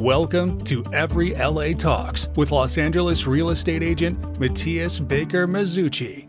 Welcome to Every LA Talks with Los Angeles real estate agent Matias Baker Masucci.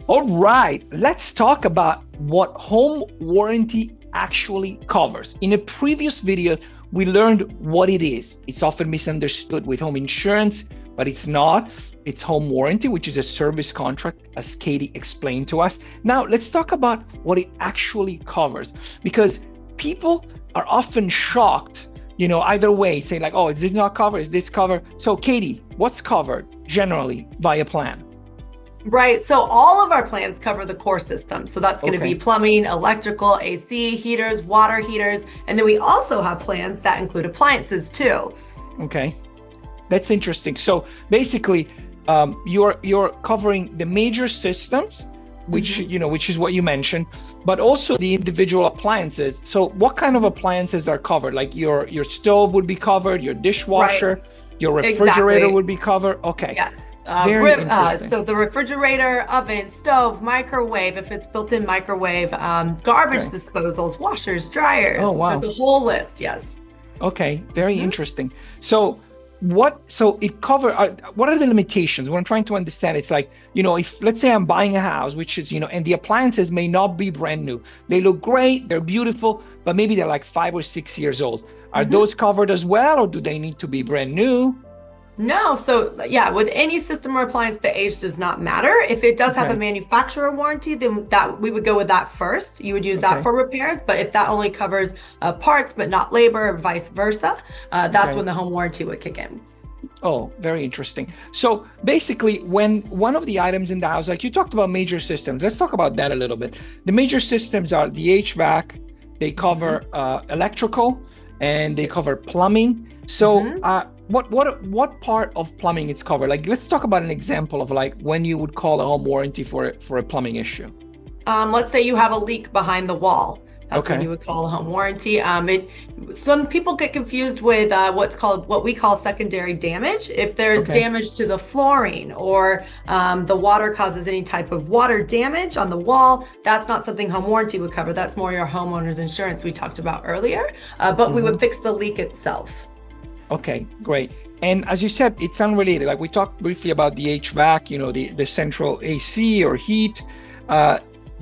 All right, let's talk about what home warranty actually covers. In a previous video, we learned what it is. It's often misunderstood with home insurance, but it's not. It's home warranty, which is a service contract, as Katie explained to us. Now, let's talk about what it actually covers, because people are often shocked, either way, say like, oh, is this not covered? Is this covered? So Katie, what's covered generally by a plan? Right. So all of our plans cover the core system. So that's going to be plumbing, electrical, AC, heaters, water heaters. And then we also have plans that include appliances too. Okay. That's interesting. So basically, you're covering the major systems, which which is what you mentioned, but also the individual appliances. So what kind of appliances are covered? Like your stove would be covered, your dishwasher, your refrigerator would be covered. Okay. Yes. So the refrigerator, oven, stove, microwave, if it's built-in microwave, garbage disposals, washers, dryers. Oh, wow. There's a whole list. Yes. Okay. Very interesting. So what are the limitations? What I'm trying to understand, it's like, if let's say I'm buying a house, which is, and the appliances may not be brand new. They look great, they're beautiful, but maybe they're like 5 or 6 years old. Are those covered as well, or do they need to be brand new? No. So yeah, with any system or appliance, the age does not matter. If it does have a manufacturer warranty, then that we would go with that first. You would use that for repairs. But if that only covers parts, but not labor, or vice versa, that's when the home warranty would kick in. Oh, very interesting. So basically, when one of the items in the house, like you talked about major systems, let's talk about that a little bit. The major systems are the HVAC, they cover electrical, and they cover plumbing. So what part of plumbing is covered? Like, let's talk about an example of like when you would call a home warranty for a plumbing issue. Let's say you have a leak behind the wall. That's when you would call a home warranty. Some people get confused with what we call secondary damage. If there's damage to the flooring or the water causes any type of water damage on the wall, that's not something home warranty would cover. That's more your homeowner's insurance we talked about earlier. But we would fix the leak itself. Okay, great. And as you said, it's unrelated. Like we talked briefly about the HVAC, the central AC or heat.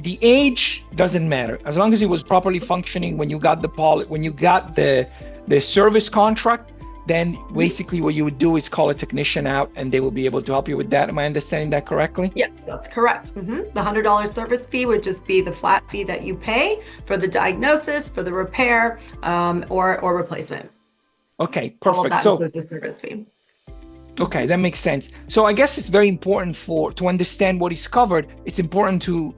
The age doesn't matter as long as it was properly functioning when you got the service contract. Then basically what you would do is call a technician out, and they will be able to help you with that. Am I understanding that correctly? Yes, that's correct. The $100 service fee would just be the flat fee that you pay for the diagnosis, for the repair, or replacement. Okay, perfect. All of that includes a service fee. Okay, that makes sense. So I guess it's very important to understand what is covered. It's important to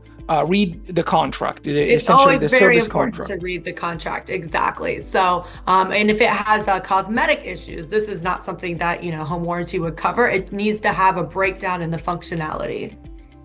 read the contract. It's always very important to read the contract. Exactly. So, and if it has cosmetic issues, this is not something that, home warranty would cover. It needs to have a breakdown in the functionality.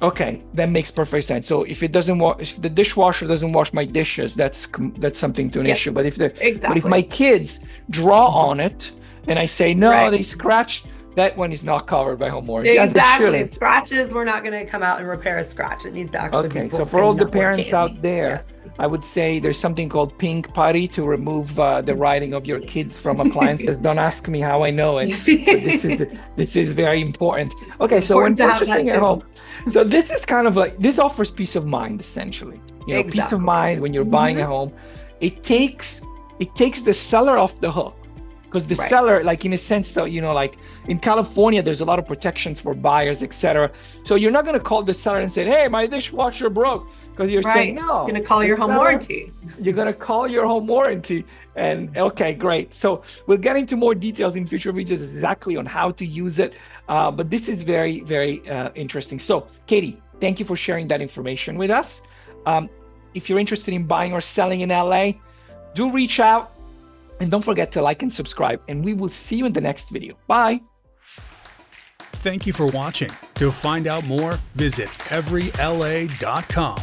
Okay, that makes perfect sense. So if it doesn't if the dishwasher doesn't wash my dishes, that's something to an issue. But if my kids draw on it and I say no, they scratched, that one is not covered by home warranty. Exactly. Scratches, we're not going to come out and repair a scratch. It needs to actually be broken. So for all the parents out there, I would say there's something called pink putty to remove the writing of your kids from appliances. Don't ask me how I know it, but this is very important. Okay, so when purchasing at home, so this is kind of like, this offers peace of mind, essentially. Peace of mind when you're buying a home. It takes the seller off the hook. Because the seller, like in a sense, though, like in California, there's a lot of protections for buyers, etc. So you're not going to call the seller and say, hey, my dishwasher broke. Because you're saying, no. You're going to call your home warranty. You're going to call your home warranty. And okay, great. So we'll get into more details in future videos exactly on how to use it. But this is very, very interesting. So Katie, thank you for sharing that information with us. If you're interested in buying or selling in LA, do reach out. And don't forget to like and subscribe, and we will see you in the next video. Bye. Thank you for watching. To find out more, visit everyla.com.